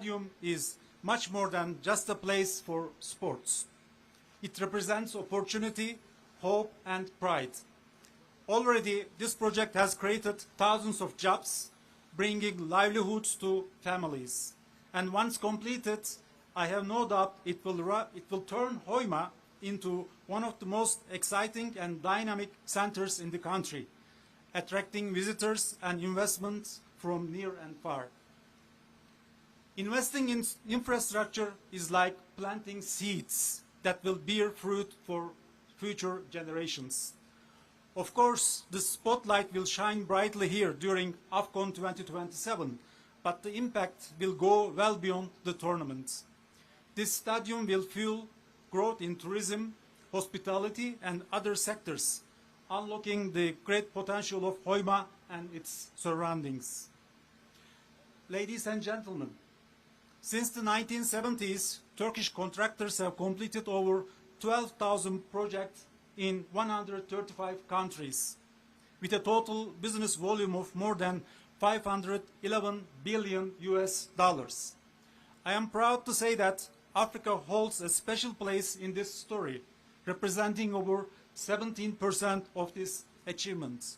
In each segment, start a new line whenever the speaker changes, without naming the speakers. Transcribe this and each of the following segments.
stadium is much more than just a place for sports. It represents opportunity, hope, and pride. Already, this project has created thousands of jobs, bringing livelihoods to families. And once completed, I have no doubt it will turn Hoima into one of the most exciting and dynamic centers in the country, attracting visitors and investments from near and far. Investing in infrastructure is like planting seeds that will bear fruit for future generations. Of course, the spotlight will shine brightly here during AFCON 2027, but the impact will go well beyond the tournament. This stadium will fuel growth in tourism, hospitality, and other sectors, unlocking the great potential of Hoima and its surroundings. Ladies and gentlemen, since the 1970s, Turkish contractors have completed over 12,000 projects in 135 countries, with a total business volume of more than 511 billion US dollars. I am proud to say that Africa holds a special place in this story, representing over 17% of this achievement.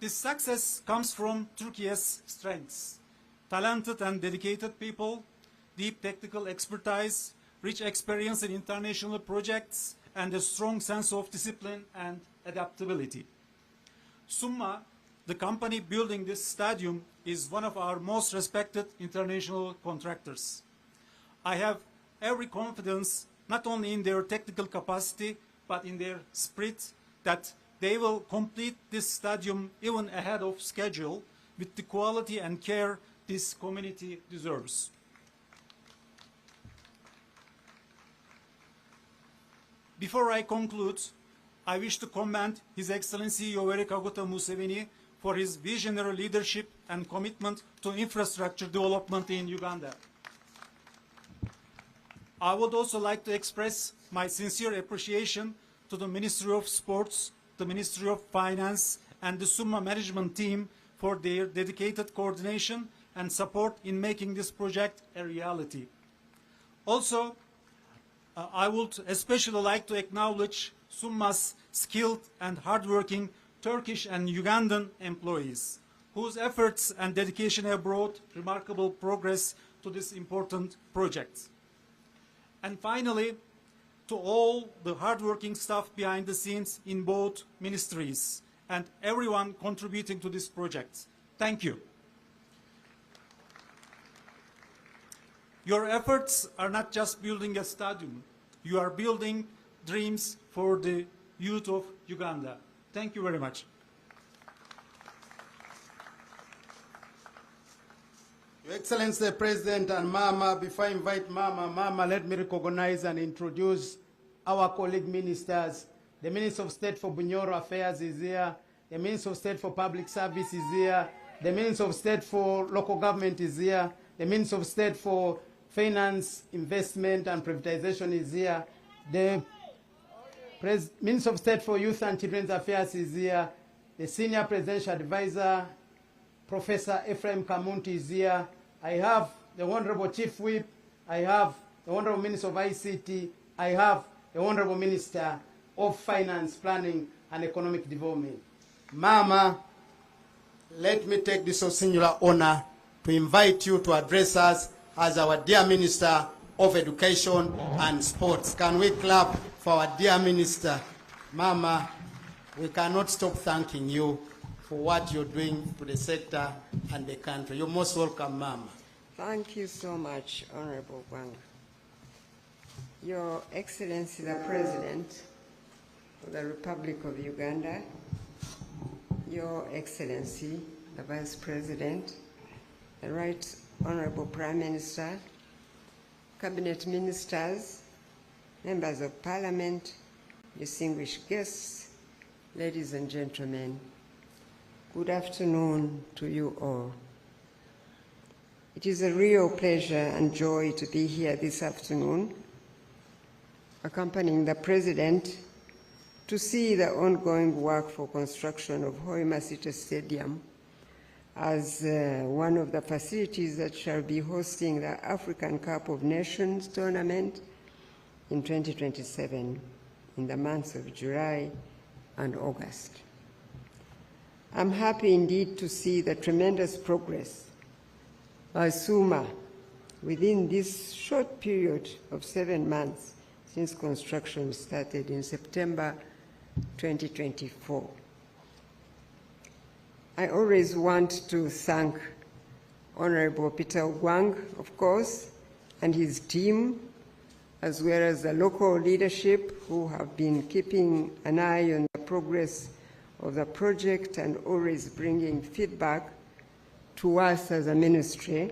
This success comes from Turkey's strengths: talented and dedicated people, deep technical expertise, rich experience in international projects, and a strong sense of discipline and adaptability. Summa, the company building this stadium, is one of our most respected international contractors. I have every confidence not only in their technical capacity, but in their spirit that they will complete this stadium even ahead of schedule with the quality and care this community deserves. Before I conclude, I wish to commend His Excellency Yoweri Kaguta Museveni for his visionary leadership and commitment to infrastructure development in Uganda. I would also like to express my sincere appreciation to the Ministry of Sports, the Ministry of Finance, and the Summa management team for their dedicated coordination and support in making this project a reality. Also, I would especially like to acknowledge Summa's skilled and hardworking Turkish and Ugandan employees, whose efforts and dedication have brought remarkable progress to this important project. And finally, to all the hardworking staff behind the scenes in both ministries and everyone contributing to this project, thank you. Your efforts are not just building a stadium, you are building dreams for the youth of Uganda. Thank you very much.
Your Excellency the President and Mama, before I invite Mama, let me recognize and introduce our colleague ministers. The Minister of State for Bunyoro Affairs is here. The Minister of State for Public Service is here. The Minister of State for Local Government is here. The Minister of State for Finance, Investment and Privatization is here. The Minister of State for Youth and Children's Affairs is here. The Senior Presidential Advisor, Professor Ephraim Kamunti, is here. I have the Honorable Chief Whip. I have the Honorable Minister of ICT. I have the Honorable Minister of Finance, Planning and Economic Development. Mama, let me take this singular honor to invite you to address us as our dear Minister of Education and Sports. Can we clap for our dear Minister? Mama, we cannot stop thanking you for what you're doing to the sector and the country. You're most welcome, Mama.
Thank you so much, Honorable Gwanga. Your Excellency the President of the Republic of Uganda, Your Excellency the Vice President, the Right Honorable Prime Minister, Cabinet Ministers, Members of Parliament, distinguished guests, ladies and gentlemen, good afternoon to you all. It is a real pleasure and joy to be here this afternoon, accompanying the President to see the ongoing work for construction of Hoima City Stadium as one of the facilities that shall be hosting the African Cup of Nations tournament in 2027 in the months of July and August. I'm happy indeed to see the tremendous progress by SUMA within this short period of 7 months since construction started in September 2024. I always want to thank Honorable Peter Ogwang, of course, and his team, as well as the local leadership who have been keeping an eye on the progress of the project and always bringing feedback to us as a ministry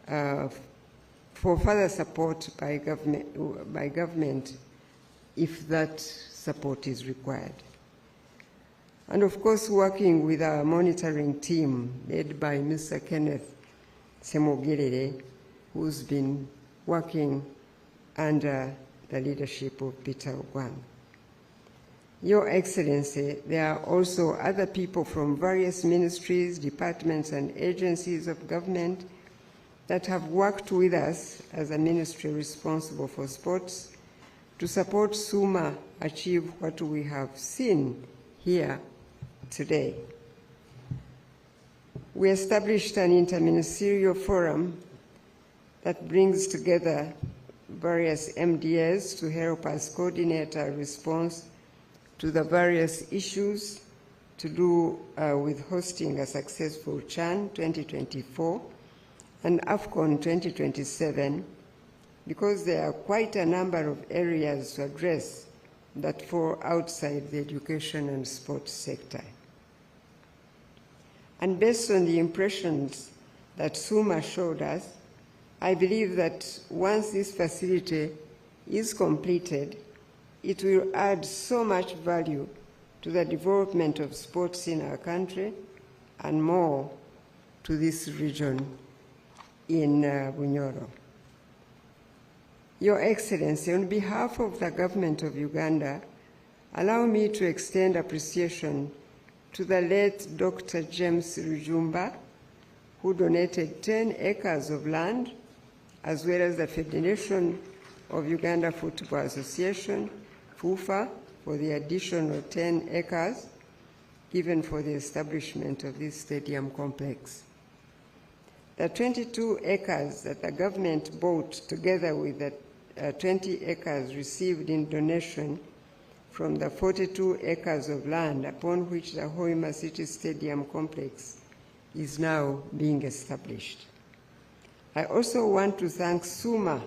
for further support by government if that support is required. And of course, working with our monitoring team led by Mr. Kenneth Semogirere, who's been working under the leadership of Peter Ogwang. Your Excellency, there are also other people from various ministries, departments, and agencies of government that have worked with us as a ministry responsible for sports to support SUMA achieve what we have seen here today. We established an interministerial forum that brings together various MDAs to help us coordinate our response to the various issues to do with hosting a successful CHAN 2024 and AFCON 2027, because there are quite a number of areas to address that fall outside the education and sports sector. And based on the impressions that SUMA showed us, I believe that once this facility is completed, it will add so much value to the development of sports in our country and more to this region in Bunyoro. Your Excellency, on behalf of the government of Uganda, allow me to extend appreciation to the late Dr. James Rujumba, who donated 10 acres of land, as well as the Federation of Uganda Football Association, FUFA, for the additional 10 acres given for the establishment of this stadium complex. The 22 acres that the government bought, together with the 20 acres received in donation from the 42 acres of land upon which the Hoima City Stadium complex is now being established. I also want to thank SUMA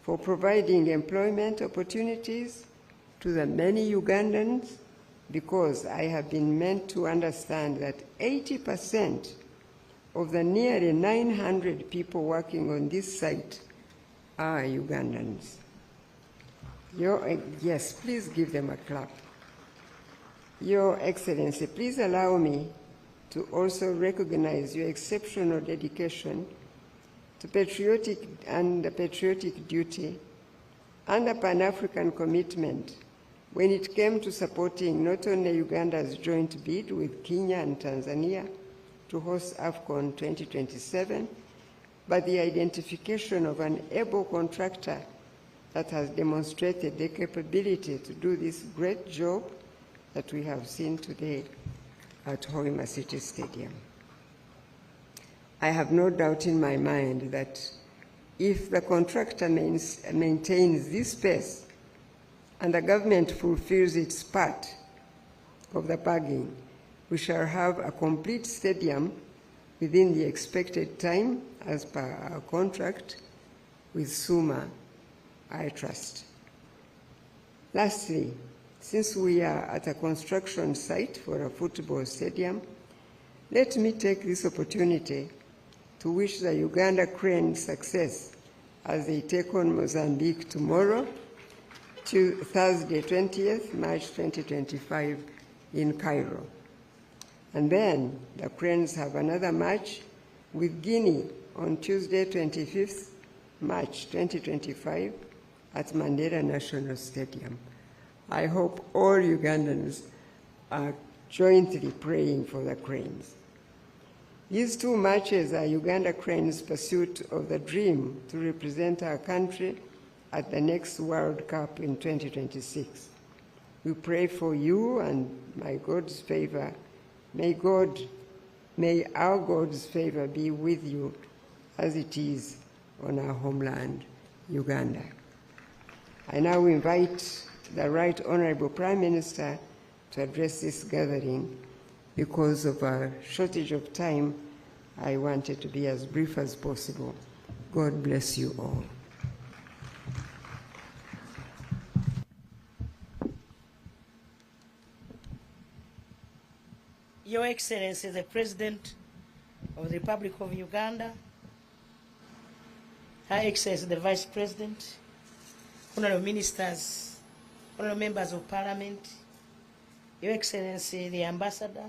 for providing employment opportunities to the many Ugandans, because I have been meant to understand that 80% of the nearly 900 people working on this site are Ugandans. Yes, please give them a clap. Your Excellency, please allow me to also recognize your exceptional dedication to patriotic duty and a Pan-African commitment when it came to supporting not only Uganda's joint bid with Kenya and Tanzania to host AFCON 2027, but the identification of an able contractor that has demonstrated the capability to do this great job that we have seen today at Hoima City Stadium. I have no doubt in my mind that if the contractor maintains this pace and the government fulfills its part of the bargain, we shall have a complete stadium within the expected time as per our contract with SUMA, I trust. Lastly, since we are at a construction site for a football stadium, let me take this opportunity to wish the Uganda Cranes success as they take on Mozambique tomorrow, Thursday, 20th March 2025 in Cairo. And then the Cranes have another match with Guinea on Tuesday, 25th March 2025 at Mandela National Stadium. I hope all Ugandans are jointly praying for the Cranes. These two matches are Uganda Cranes' pursuit of the dream to represent our country at the next World Cup in 2026. We pray for you and may God's favor, may our God's favor be with you as it is on our homeland, Uganda. I now invite the Right Honorable Prime Minister to address this gathering. Because of a shortage of time, I wanted to be as brief as possible. God bless you all.
Your Excellency, the President of the Republic of Uganda, Her Excellency, the Vice President, Honorable Ministers, Honorable Members of Parliament, Your Excellency, the Ambassador,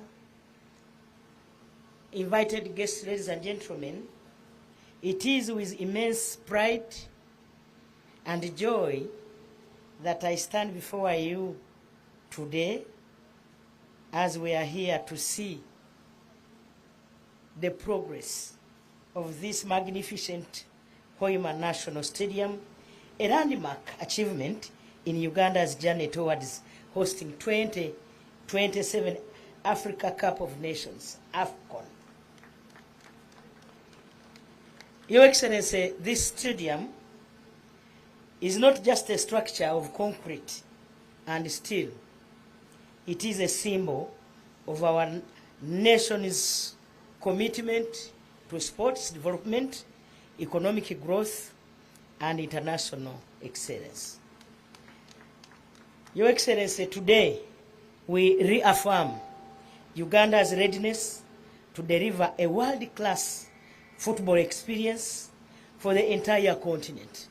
invited guests, ladies and gentlemen, it is with immense pride and joy that I stand before you today as we are here to see the progress of this magnificent Hoima National Stadium, a landmark achievement in Uganda's journey towards hosting 2027 Africa Cup of Nations, AFCON. Your Excellency, this stadium is not just a structure of concrete and steel. It is a symbol of our nation's commitment to sports development, economic growth, and international excellence. Your Excellency, today we reaffirm Uganda's readiness to deliver a world-class football experience for the entire continent.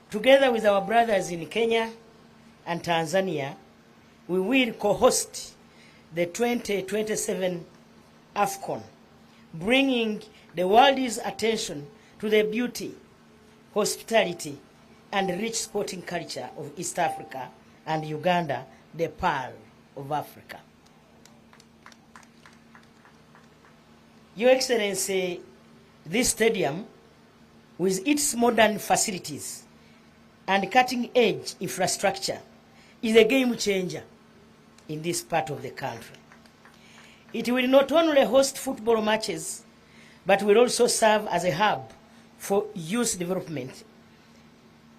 Together with our brothers in Kenya and Tanzania, we will co-host the 2027 AFCON, bringing the world's attention to the beauty, hospitality, and rich sporting culture of East Africa and Uganda, the Pearl of Africa. Your Excellency, this stadium, with its modern facilities and cutting-edge infrastructure, is a game changer in this part of the country. It will not only host football matches, but will also serve as a hub for youth development,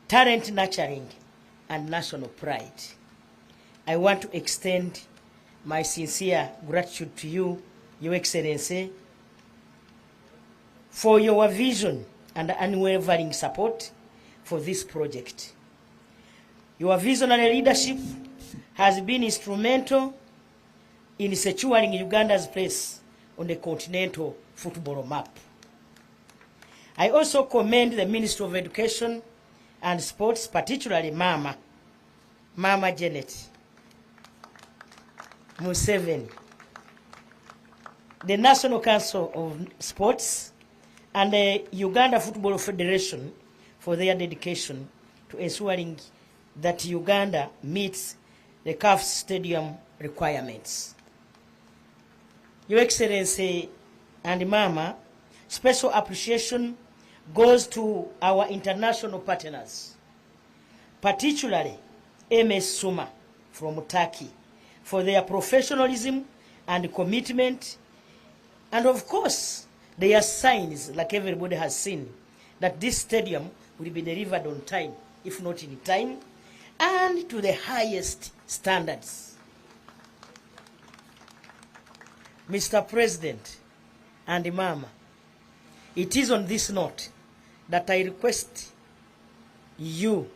talent nurturing, and national pride. I want to extend my sincere gratitude to you, Your Excellency, for your vision and unwavering support for this project. Your visionary leadership has been instrumental in securing Uganda's place on the continental football map. I also commend the Ministry of Education and Sports, particularly Mama Janet Museveni, the National Council of Sports, and the Uganda Football Federation for their dedication to ensuring that Uganda meets the CAF stadium requirements. Your Excellency and Mama, special appreciation goes to our international partners, particularly MS Suma from Turkey, for their professionalism and commitment, and of course, there are signs, like everybody has seen, that this stadium will be delivered on time, if not in time, and to the highest standards. Mr. President and Mama, it is on this note that I request you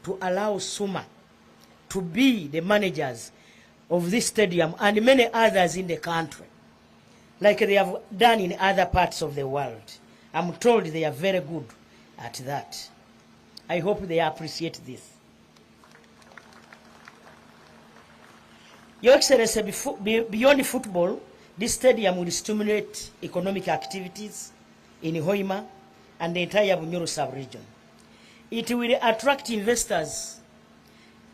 to allow Suma to be the managers of this stadium and many others in the country, like they have done in other parts of the world. I'm told they are very good at that. I hope they appreciate this. Your Excellency, beyond football, this stadium will stimulate economic activities in Hoima and the entire Bunyoro sub-region. It will attract investors.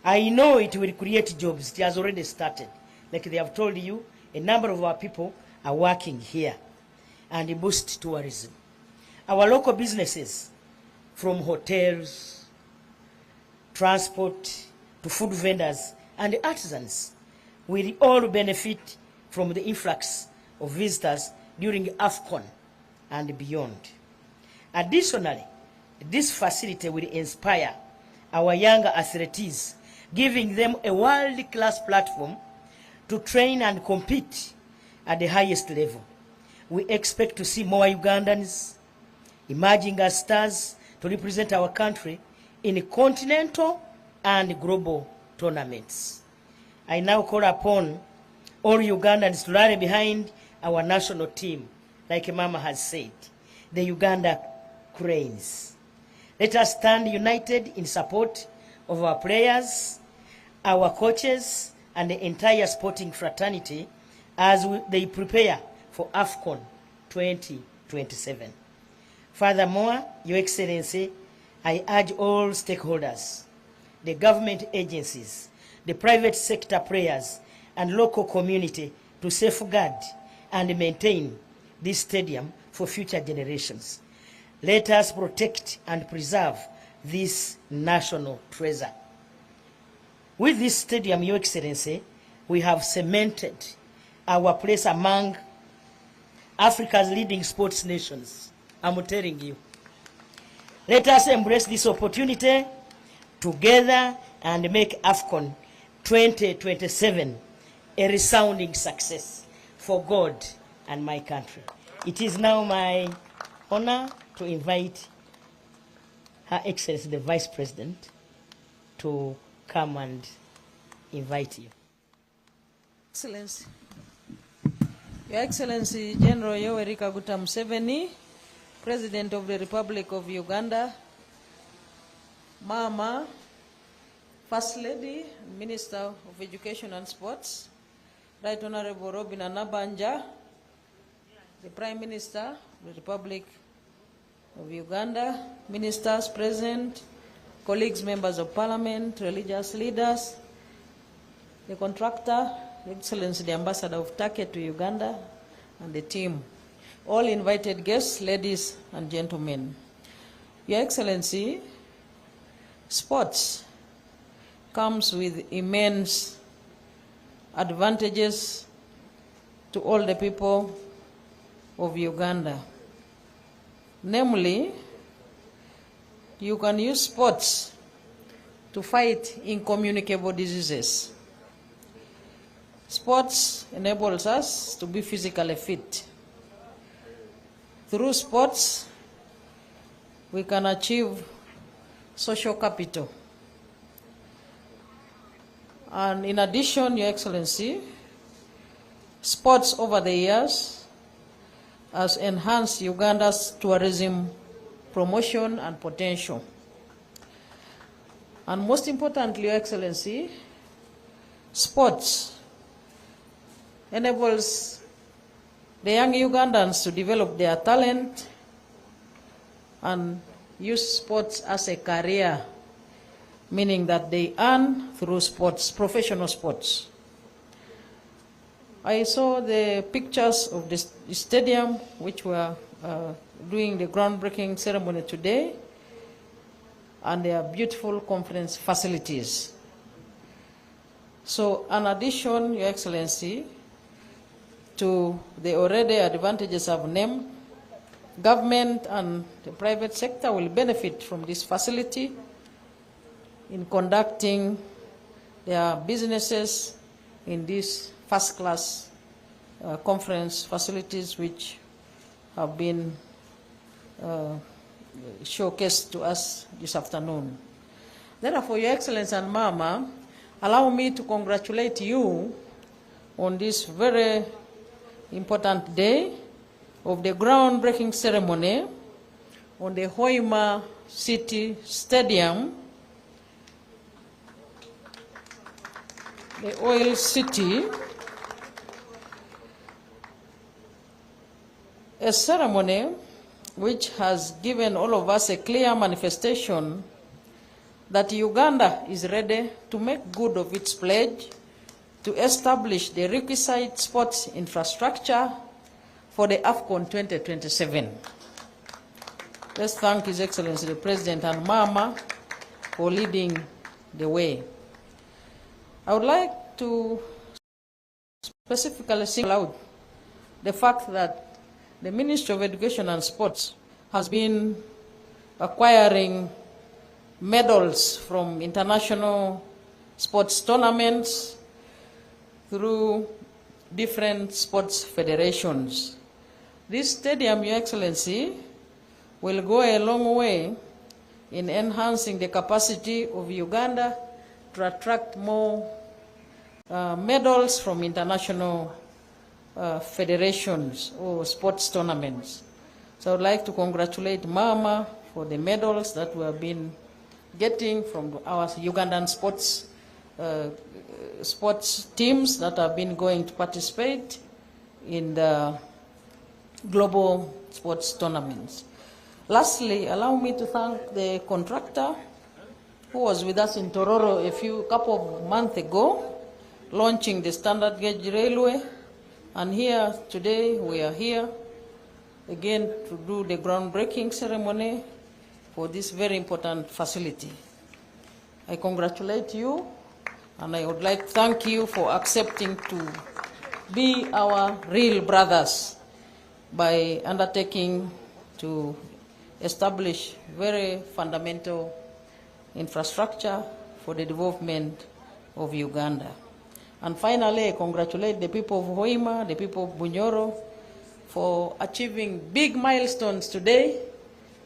I know it will create jobs. It has already started. Like they have told you, a number of our people are working here and boost tourism. Our local businesses, from hotels, transport, to food vendors and artisans, will all benefit from the influx of visitors during AFCON and beyond. Additionally, this facility will inspire our younger athletes, giving them a world-class platform to train and compete at the highest level. We expect to see more Ugandans emerging as stars to represent our country in continental and global tournaments. I now call upon all Ugandans to rally behind our national team, like Mama has said, the Uganda Cranes. Let us stand united in support of our players, our coaches, and the entire sporting fraternity as they prepare for AFCON 2027. Furthermore, Your Excellency, I urge all stakeholders, the government agencies, the private sector players, and local community to safeguard and maintain this stadium for future generations. Let us protect and preserve this national treasure. With this stadium, Your Excellency, we have cemented our place among Africa's leading sports nations. I'm telling you. Let us embrace this opportunity together and make AFCON 2027 a resounding success for God and my country. It is now my honor to invite Her Excellency the Vice President to come and invite you.
Excellency. Your Excellency General Yoweri Kaguta Museveni, President of the Republic of Uganda, Mama, First Lady, Minister of Education and Sports, Right Honorable Robin Anabanja, the Prime Minister of the Republic of Uganda, Ministers present, colleagues, members of Parliament, religious leaders, the contractor, Excellency the Ambassador of Turkey to Uganda, and the team. All invited guests, ladies and gentlemen. Your Excellency, sports comes with immense advantages to all the people of Uganda. Namely, you can use sports to fight incommunicable diseases. Sports enables us to be physically fit. Through sports, we can achieve social capital. And in addition, Your Excellency, sports over the years has enhanced Uganda's tourism promotion and potential. And most importantly, Your Excellency, sports enables the young Ugandans to develop their talent and use sports as a career, meaning that they earn through sports, professional sports. I saw the pictures of the stadium, which were doing the groundbreaking ceremony today, and their beautiful conference facilities. So, in addition, Your Excellency, to the already advantages I've named, government and the private sector will benefit from this facility in conducting their businesses in these first-class conference facilities which have been showcased to us this afternoon. Therefore, Your Excellency and Mama, allow me to congratulate you on this very important day of the groundbreaking ceremony on the Hoima City Stadium, the Oil City, a ceremony which has given all of us a clear manifestation that Uganda is ready to make good of its pledge to establish the requisite sports infrastructure for the AFCON 2027. Let's thank His Excellency the President and Mama for leading the way. I would like to specifically single out the fact that the Ministry of Education and Sports has been acquiring medals from international sports tournaments through different sports federations. This stadium, Your Excellency, will go a long way in enhancing the capacity of Uganda to attract more medals from international federations or sports tournaments. So I would like to congratulate Mama for the medals that we have been getting from our Ugandan sports teams that have been going to participate in the global sports tournaments. Lastly, allow me to thank the contractor who was with us in Tororo couple of months ago, launching the standard gauge railway. And here today, we are here again to do the groundbreaking ceremony for this very important facility. I congratulate you, and I would like to thank you for accepting to be our real brothers by undertaking to establish very fundamental infrastructure for the development of Uganda. And finally, I congratulate the people of Hoima, the people of Bunyoro, for achieving big milestones today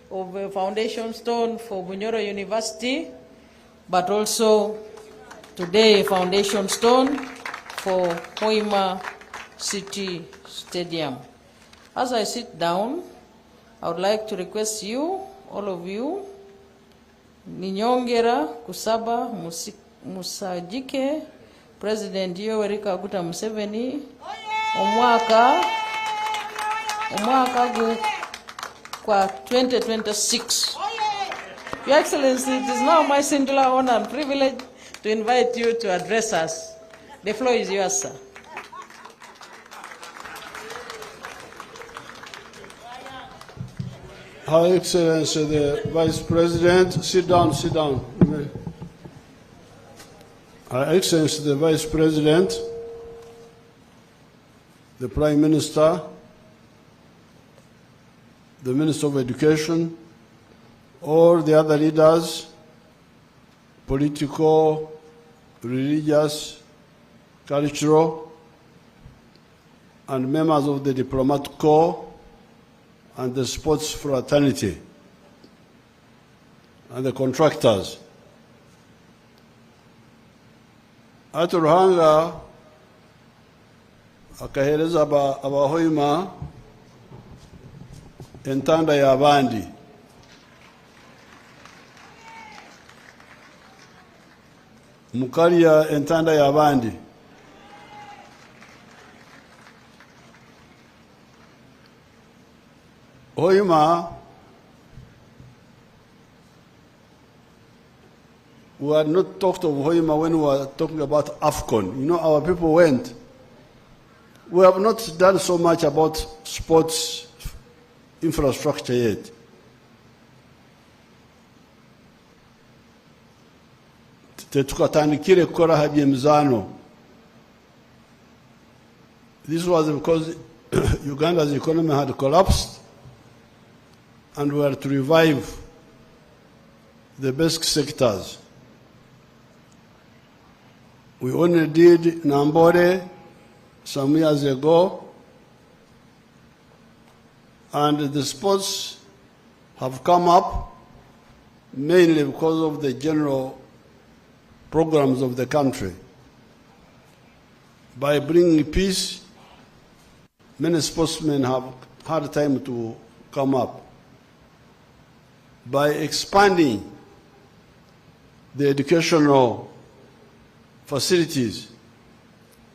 of a foundation stone for Bunyoro University, but also today a foundation stone for Hoima City Stadium. As I sit down, I would like to request you, all of you, ninyongera kusaba musajike President Yoweri Kaguta Museveni omwaka kwa 2026. Your Excellency, it is now my singular honor and privilege to invite you to address us. The floor is yours, sir.
Her Excellency the Vice President, sit down. Her Excellency the Vice President, the Prime Minister, the Minister of Education, all the other leaders, political, religious, cultural, and members of the diplomatic corps, and the sports fraternity, and the contractors. Aturuhanga akahereza abahoima entanda y'abandi. Mukalya entanda y'abandi. Hoima, we had not talked of Hoima when we were talking about AFCON. You know, our people went. We have not done so much about sports infrastructure yet. Tetukatandikire kukora haji mzano. This was because Uganda's economy had collapsed, and we are to revive the basic sectors. We only did Nambore some years ago, and the sports have come up mainly because of the general programs of the country. By bringing peace, many sportsmen have had time to come up. By expanding the educational facilities,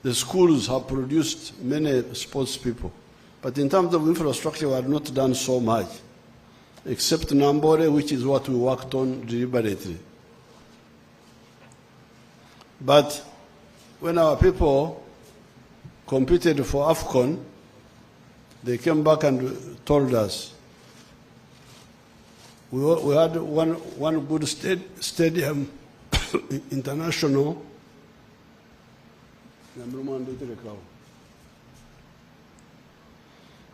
the schools have produced many sports people. But in terms of infrastructure, we have not done so much, except Nambore, which is what we worked on deliberately. But when our people competed for AFCON, they came back and told us, we had one good stadium, international.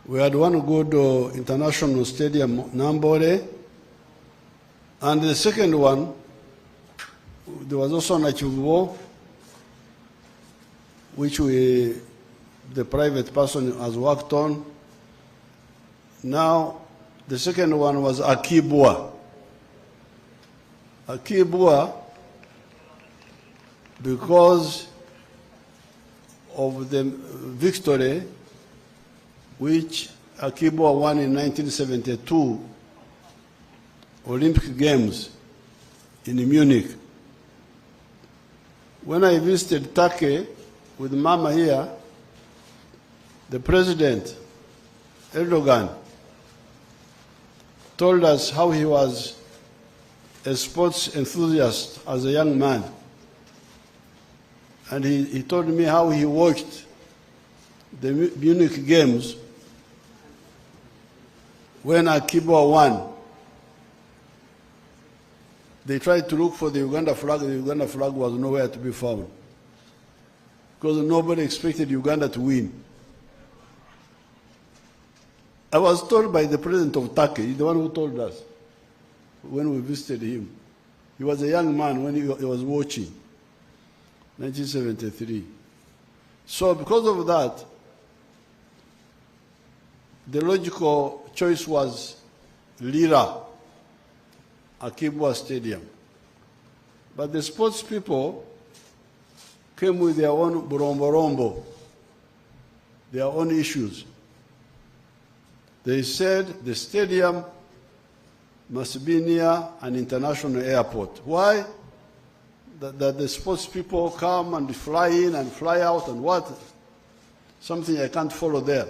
We had one good international stadium, Nambore, and the second one, there was also Nachivubo, which the private person has worked on. Now, the second one was Akibua. Akibua, because of the victory which Akibua won in 1972 Olympic Games in Munich. When I visited Turkey with Mama here, the president, Erdogan, told us how he was a sports enthusiast as a young man. And he told me how he watched the Munich Games when Akibua won. They tried to look for the Uganda flag. The Uganda flag was nowhere to be found because nobody expected Uganda to win. I was told by the president of Turkey, the one who told us when we visited him. He was a young man when he was watching, 1973. So because of that, the logical choice was Lira, Akibua Stadium. But the sports people came with their own borombo, their own issues. They said the stadium must be near an international airport. Why? That the sports people come and fly in and fly out and what? Something I can't follow there.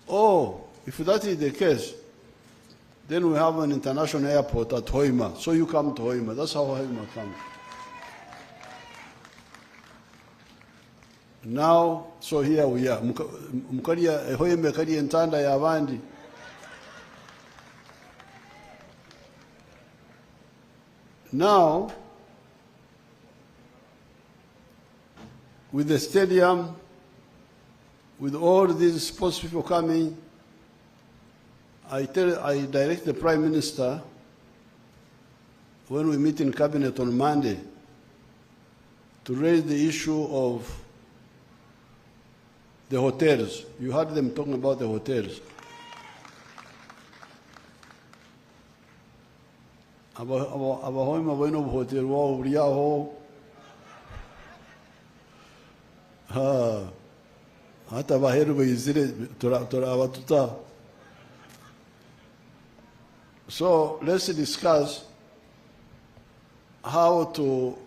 Oh, if that is the case, then we have an international airport at Hoima. So you come to Hoima. That's how Hoima comes. Now, so here we are. Mukaria Hoima kari entanda ya abandi. Now, with the stadium, with all these sports people coming, I direct the Prime Minister, when we meet in Cabinet on Monday, to raise the issue of the hotels. You heard them talking about the hotels. Abahoima bueno hotel wa uriaho. Hata baheru bezire tora abatuta. So let's discuss how to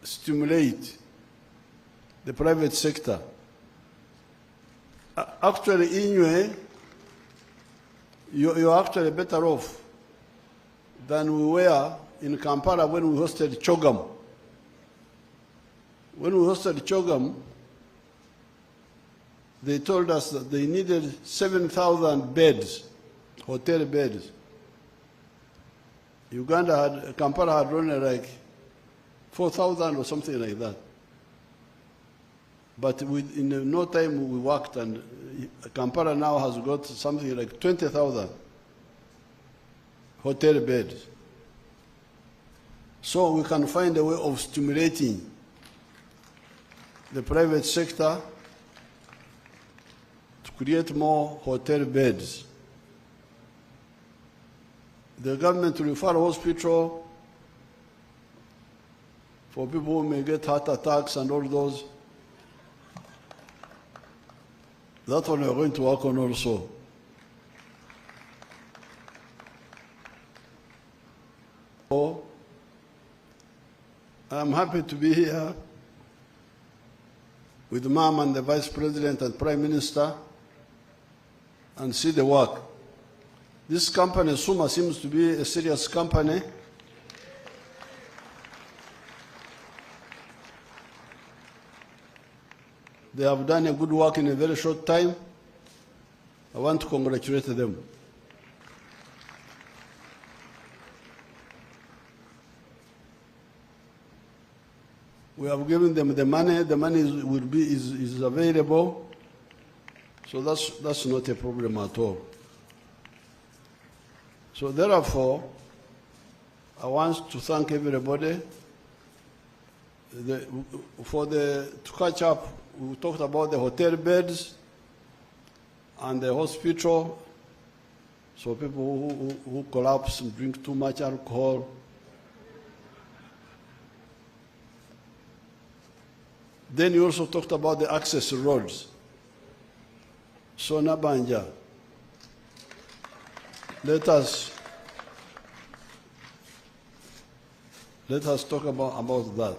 stimulate the private sector. Actually, in you're actually better off than we were in Kampala when we hosted Chogam. When we hosted Chogam, they told us that they needed 7,000 beds, hotel beds. Kampala had only like 4,000 or something like that. But in no time we worked, and Kampala now has got something like 20,000 hotel beds. So we can find a way of stimulating the private sector to create more hotel beds. The government will refer hospital for people who may get heart attacks and all those. That one we're going to work on also. So, I'm happy to be here with Mom and the Vice President and Prime Minister and see the work. This company, Suma, seems to be a serious company. They have done a good work in a very short time. I want to congratulate them. We have given them the money. The money is available, so that's not a problem at all. So therefore, I want to thank everybody. To catch up, we talked about the hotel beds and the hospital. So people who collapse and drink too much alcohol. Then you also talked about the access roads. So Nabanja, let us talk about that.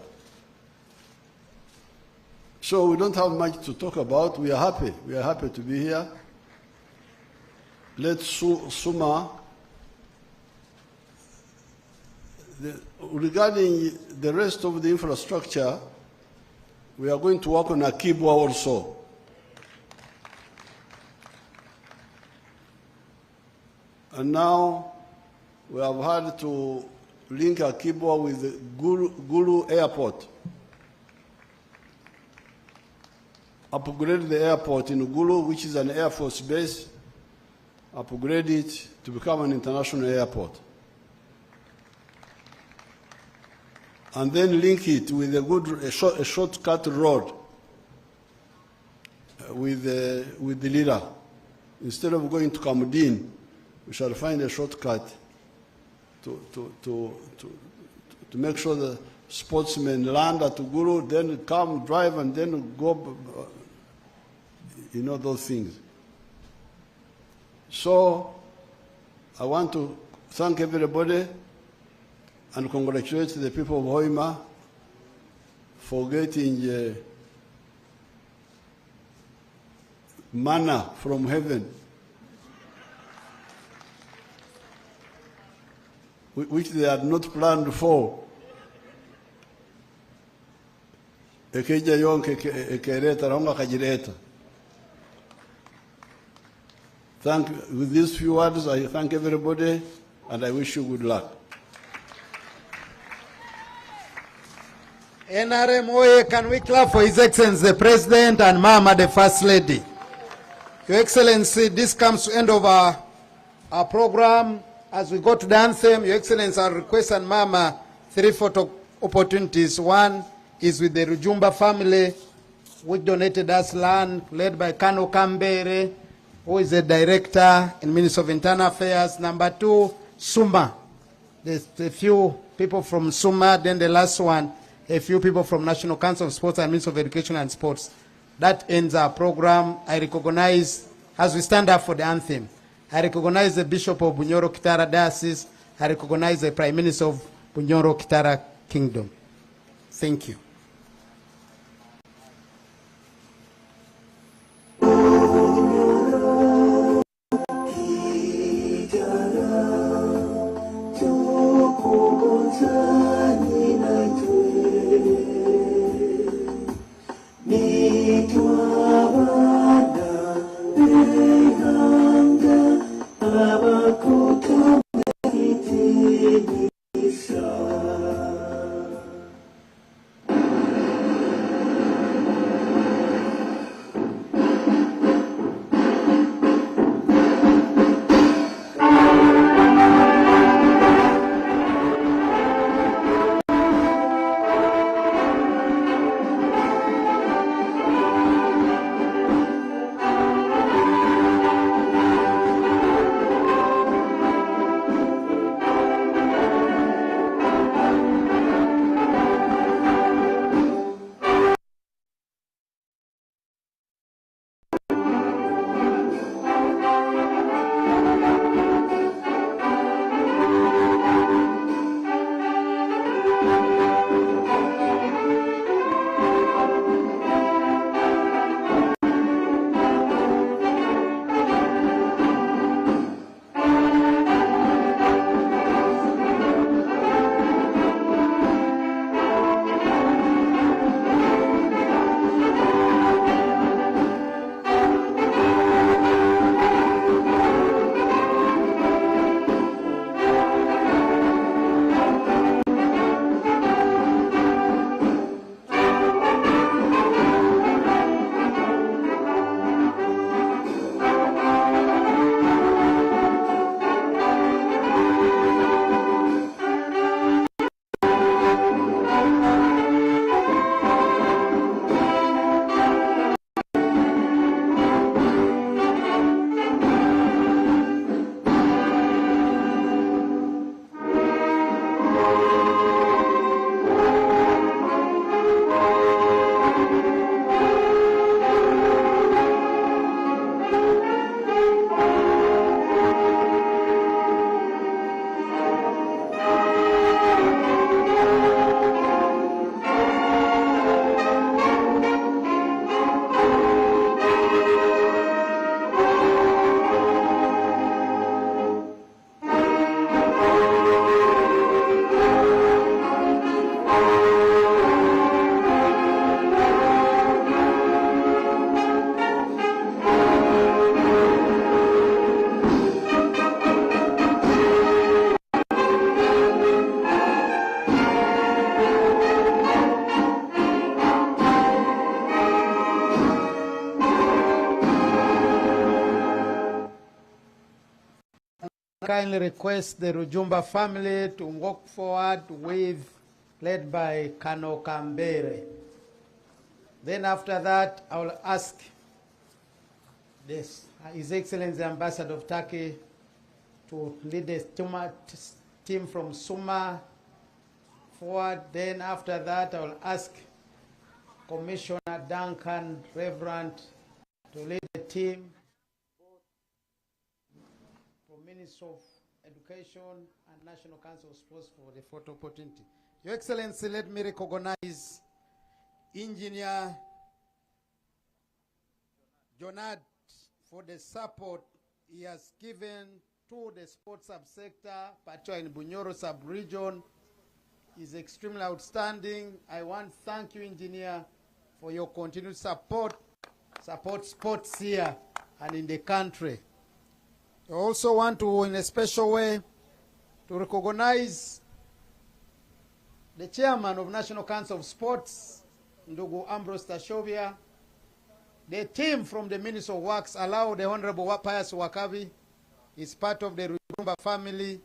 So we don't have much to talk about. We are happy. We are happy to be here. Let's Suma. Regarding the rest of the infrastructure, we are going to work on Akibwa also. And now we have had to link Akibwa with the Gulu Airport. Upgrade the airport in Gulu, which is an Air Force base, upgrade it to become an international airport. And then link it with a shortcut road with the Lira. Instead of going to Kamudin, we shall find a shortcut to make sure the sportsmen land at Gulu, then come, drive, and then go, those things. So I want to thank everybody and congratulate the people of Hoima for getting manna from heaven, which they had not planned for. Ekeja yonke ekereta ronga kajireta. With these few words, I thank everybody and I wish you good luck.
NRM Oye, can we clap for His Excellency the President and Mama the First Lady? Your Excellency, this comes to the end of our program. As we go to the anthem, Your Excellency, I request and Mama 3 photo opportunities. One is with the Rujumba family, which donated us land, led by Kano Kambere, who is the director in Ministry of Internal Affairs. Number 2, Suma. There's a few people from Suma. Then the last one, a few people from National Council of Sports and Ministry of Education and Sports. That ends our program. I recognize, as we stand up for the anthem, I recognize the Bishop of Bunyoro Kitara Diocese. I recognize the Prime Minister of Bunyoro Kitara Kingdom. Thank you. kindly request the Rujumba family to walk forward led by Kano Kambere. Then after that, I will ask His Excellency Ambassador of Turkey to lead the team from Suma forward. Then after that, I will ask Commissioner Duncan Reverend to lead the team from Ministry of Education and National Council of Sports for the photo opportunity. Your Excellency, let me recognize Engineer Jonad for the support he has given to the sports subsector, particularly in Bunyoro sub-region. Is extremely outstanding. I want to thank you, Engineer, for your continued support sports here and in the country. I also want to, in a special way, to recognize the Chairman of National Council of Sports, Ndugu Ambrose Tashovia, the team from the Ministry of Works, allow the Honorable Pius Wakabi, is part of the Rujumba family,